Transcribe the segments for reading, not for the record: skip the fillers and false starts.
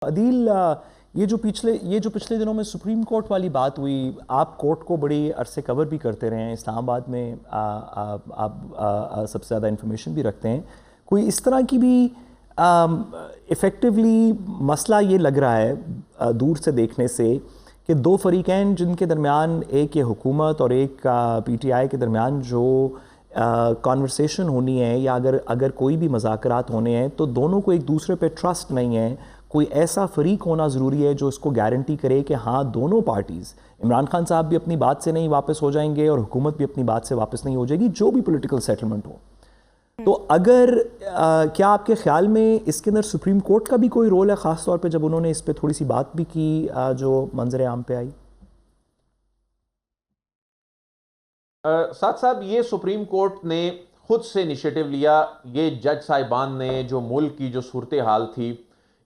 عدیل یہ جو پچھلے دنوں میں سپریم کورٹ والی بات ہوئی، آپ کورٹ کو بڑی عرصے کور بھی کرتے رہے ہیں، اسلام آباد میں آپ سب سے زیادہ انفارمیشن بھی رکھتے ہیں، کوئی اس طرح کی بھی ایفیکٹولی مسئلہ یہ لگ رہا ہے دور سے دیکھنے سے کہ دو فریقین جن کے درمیان ایک یہ حکومت اور ایک پی ٹی آئی کے درمیان جو کانورسیشن ہونی ہے یا اگر کوئی بھی مذاکرات ہونے ہیں تو دونوں کو ایک دوسرے پہ ٹرسٹ نہیں ہے، کوئی ایسا فریق ہونا ضروری ہے جو اس کو گارنٹی کرے کہ ہاں دونوں پارٹیز، عمران خان صاحب بھی اپنی بات سے نہیں واپس ہو جائیں گے اور حکومت بھی اپنی بات سے واپس نہیں ہو جائے گی جو بھی پولیٹیکل سیٹلمنٹ ہو۔ تو اگر کیا آپ کے خیال میں اس کے اندر سپریم کورٹ کا بھی کوئی رول ہے، خاص طور پہ جب انہوں نے اس پہ تھوڑی سی بات بھی کی جو منظر عام پہ آئی؟ ساتھ صاحب یہ سپریم کورٹ نے خود سے انیشیٹو لیا، یہ جج صاحبان نے جو ملک کی جو صورتحال تھی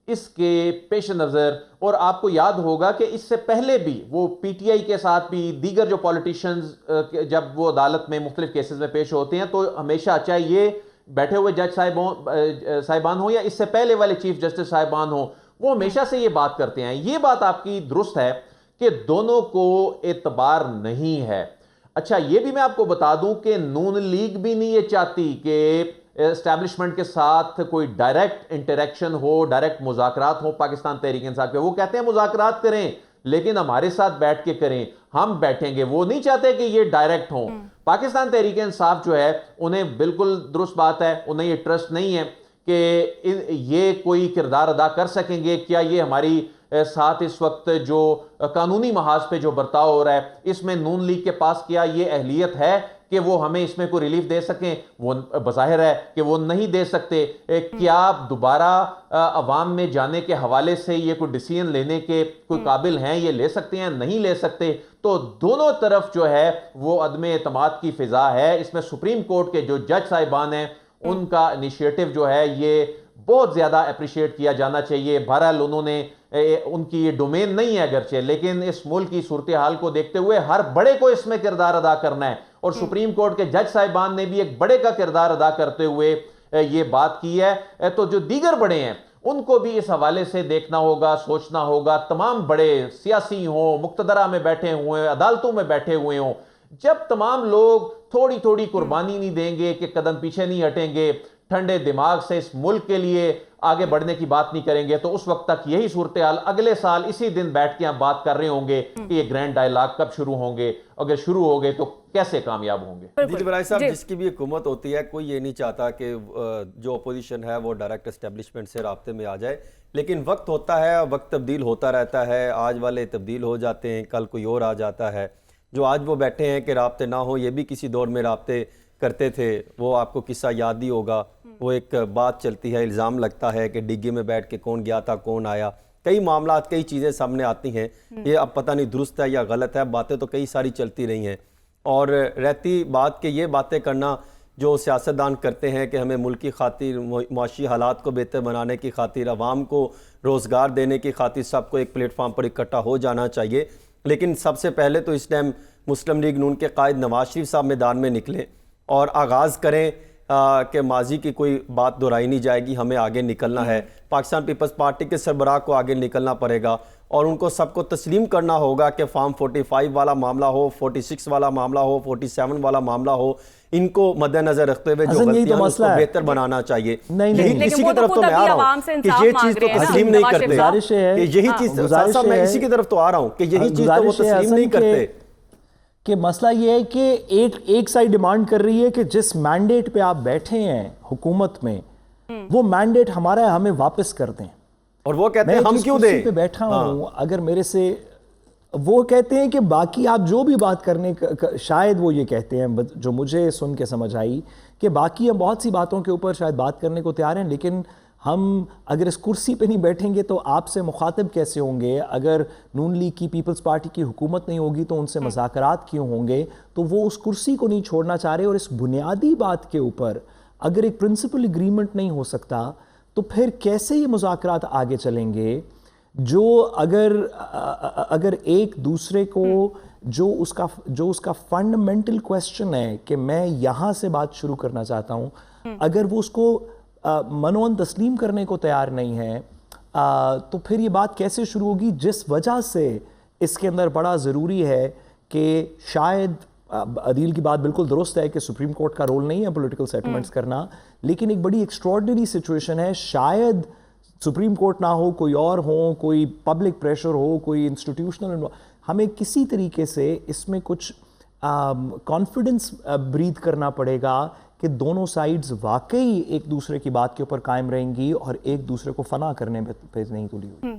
اس کے پیش نظر، اور آپ کو یاد ہوگا کہ اس سے پہلے بھی وہ پی ٹی آئی کے ساتھ بھی دیگر جو پولیٹیشنز جب وہ عدالت میں مختلف کیسز میں پیش ہوتے ہیں تو ہمیشہ چاہے یہ بیٹھے ہوئے جج صاحبان ہوں یا اس سے پہلے والے چیف جسٹس صاحبان ہوں، وہ ہمیشہ سے یہ بات کرتے ہیں۔ یہ بات آپ کی درست ہے کہ دونوں کو اعتبار نہیں ہے۔ اچھا یہ بھی میں آپ کو بتا دوں کہ نون لیگ بھی نہیں یہ چاہتی کہ اسٹیبلشمنٹ کے ساتھ کوئی ڈائریکٹ انٹریکشن ہو، ڈائریکٹ مذاکرات ہو پاکستان تحریک انصاف کے۔ وہ کہتے ہیں مذاکرات کریں لیکن ہمارے ساتھ بیٹھ کے کریں، ہم بیٹھیں گے۔ وہ نہیں چاہتے کہ یہ ڈائریکٹ ہوں۔ پاکستان تحریک انصاف جو ہے انہیں بالکل درست بات ہے، انہیں یہ ٹرسٹ نہیں ہے کہ یہ کوئی کردار ادا کر سکیں گے۔ کیا یہ ہماری ساتھ اس وقت جو قانونی محاذ پہ جو برتاؤ ہو رہا ہے اس میں نون لیگ کے پاس کیا یہ اہلیت ہے کہ وہ ہمیں اس میں کوئی ریلیف دے سکیں؟ وہ بظاہر ہے کہ وہ نہیں دے سکتے۔ کیا آپ دوبارہ عوام میں جانے کے حوالے سے یہ کوئی ڈیسیژن لینے کے کوئی قابل ہیں؟ یہ لے سکتے ہیں؟ نہیں لے سکتے۔ تو دونوں طرف جو ہے وہ عدم اعتماد کی فضا ہے۔ اس میں سپریم کورٹ کے جو جج صاحبان ہیں ان کا انیشیٹو جو ہے یہ بہت زیادہ اپریشیٹ کیا جانا چاہیے۔ بہرحال انہوں نے ان کی یہ ڈومین نہیں ہے اگرچہ، لیکن اس ملک کی صورتحال کو دیکھتے ہوئے ہر بڑے کو اس میں کردار ادا کرنا ہے، اور سپریم کورٹ کے جج صاحبان نے بھی ایک بڑے کا کردار ادا کرتے ہوئے یہ بات کی ہے۔ تو جو دیگر بڑے ہیں ان کو بھی اس حوالے سے دیکھنا ہوگا، سوچنا ہوگا۔ تمام بڑے سیاسی ہوں، مقتدرہ میں بیٹھے ہوئے، عدالتوں میں بیٹھے ہوئے ہوں، جب تمام لوگ تھوڑی تھوڑی قربانی نہیں دیں گے، کہ قدم پیچھے نہیں ہٹیں گے، ٹھنڈے دماغ سے اس ملک کے لیے آگے بڑھنے کی بات نہیں کریں گے، تو اس وقت تک یہی صورتحال اگلے سال اسی دن بیٹھ کے ہم بات کر رہے ہوں گے کہ یہ گرینڈ ڈائیلاگ کب شروع ہوں گے، اگر شروع ہو گئے تو کیسے کامیاب ہوں گے۔ جی برائے صاحب، جس کی بھی حکومت ہوتی ہے کوئی یہ نہیں چاہتا کہ جو اپوزیشن ہے وہ ڈائریکٹ اسٹیبلشمنٹ سے رابطے میں آ جائے، لیکن وقت ہوتا ہے، وقت تبدیل ہوتا رہتا ہے، آج والے تبدیل ہو جاتے ہیں، کل کوئی اور آ جاتا ہے۔ جو آج وہ بیٹھے ہیں کہ رابطے نہ ہو، یہ بھی کسی دور میں رابطے کرتے تھے۔ وہ آپ کو قصہ یاد ہی ہوگا، وہ ایک بات چلتی ہے، الزام لگتا ہے کہ ڈگی میں بیٹھ کے کون گیا تھا، کون آیا۔ کئی معاملات، کئی چیزیں سامنے آتی ہیں، یہ اب پتہ نہیں درست ہے یا غلط ہے، باتیں تو کئی ساری چلتی رہی ہیں، اور رہتی بات کہ یہ باتیں کرنا جو سیاستدان کرتے ہیں کہ ہمیں ملک کی خاطر، معاشی حالات کو بہتر بنانے کی خاطر، عوام کو روزگار دینے کی خاطر سب کو ایک پلیٹ فارم پر اکٹھا ہو جانا چاہیے، لیکن سب سے پہلے تو اس ٹائم مسلم لیگ نون کے قائد نواز شریف صاحب میدان میں نکلیں اور آغاز کریں کہ ماضی کی کوئی بات دہرائی نہیں جائے گی، ہمیں آگے نکلنا ہے۔ پاکستان پیپلز پارٹی کے سربراہ کو آگے نکلنا پڑے گا اور ان کو سب کو تسلیم کرنا ہوگا کہ فارم 45 والا معاملہ ہو، 46 والا معاملہ ہو، 47 والا معملہ ہو، ان کو مد نظر رکھتے ہوئے جو غلطیاں ہیں اس کو بہتر بنانا چاہیے۔ یہی اسی کی طرف تو میں آ رہا ہوں کہ یہ چیز تو تسلیم نہیں کرتے، کہ یہی چیز صاحب میں اسی کی طرف تو آ رہا ہوں کہ یہی چیز تو وہ تسلیم نہیں کرتے۔ کہ مسئلہ یہ ہے کہ ایک سائیڈ ڈیمانڈ کر رہی ہے کہ جس مینڈیٹ پہ آپ بیٹھے ہیں حکومت میں وہ مینڈیٹ ہمارا ہے، ہمیں واپس کر دیں، اور وہ کہتے ہیں ہم کیوں دیں؟ پہ بیٹھا ہوں اگر میرے سے، وہ کہتے ہیں کہ باقی آپ جو بھی بات کرنے، شاید وہ یہ کہتے ہیں جو مجھے سن کے سمجھ آئی کہ باقی ہم بہت سی باتوں کے اوپر شاید بات کرنے کو تیار ہیں، لیکن ہم اگر اس کرسی پہ نہیں بیٹھیں گے تو آپ سے مخاطب کیسے ہوں گے؟ اگر نون لیگ کی پیپلز پارٹی کی حکومت نہیں ہوگی تو ان سے مذاکرات کیوں ہوں گے؟ تو وہ اس کرسی کو نہیں چھوڑنا چاہ رہے، اور اس بنیادی بات کے اوپر اگر ایک پرنسپل اگریمنٹ نہیں ہو سکتا تو پھر کیسے یہ مذاکرات آگے چلیں گے؟ جو اگر ایک دوسرے کو جو اس کا فنڈامنٹل کویسچن ہے کہ میں یہاں سے بات شروع کرنا چاہتا ہوں، اگر وہ اس کو منون تسلیم کرنے کو تیار نہیں ہے، تو پھر یہ بات کیسے شروع ہوگی؟ جس وجہ سے اس کے اندر بڑا ضروری ہے کہ شاید عدیل کی بات بالکل درست ہے کہ سپریم کورٹ کا رول نہیں ہے پولیٹیکل سیٹلمنٹس کرنا، لیکن ایک بڑی ایکسٹراڈنری سچویشن ہے، شاید سپریم کورٹ نہ ہو، کوئی اور ہو، کوئی پبلک پریشر ہو، کوئی انسٹیٹیوشنل، ہمیں کسی طریقے سے اس میں کچھ کانفیڈنس بریتھ کرنا پڑے گا کہ دونوں سائیڈز واقعی ایک دوسرے کی بات کے اوپر قائم رہیں گی اور ایک دوسرے کو فنا کرنے پہ نہیں تلی ہوئی۔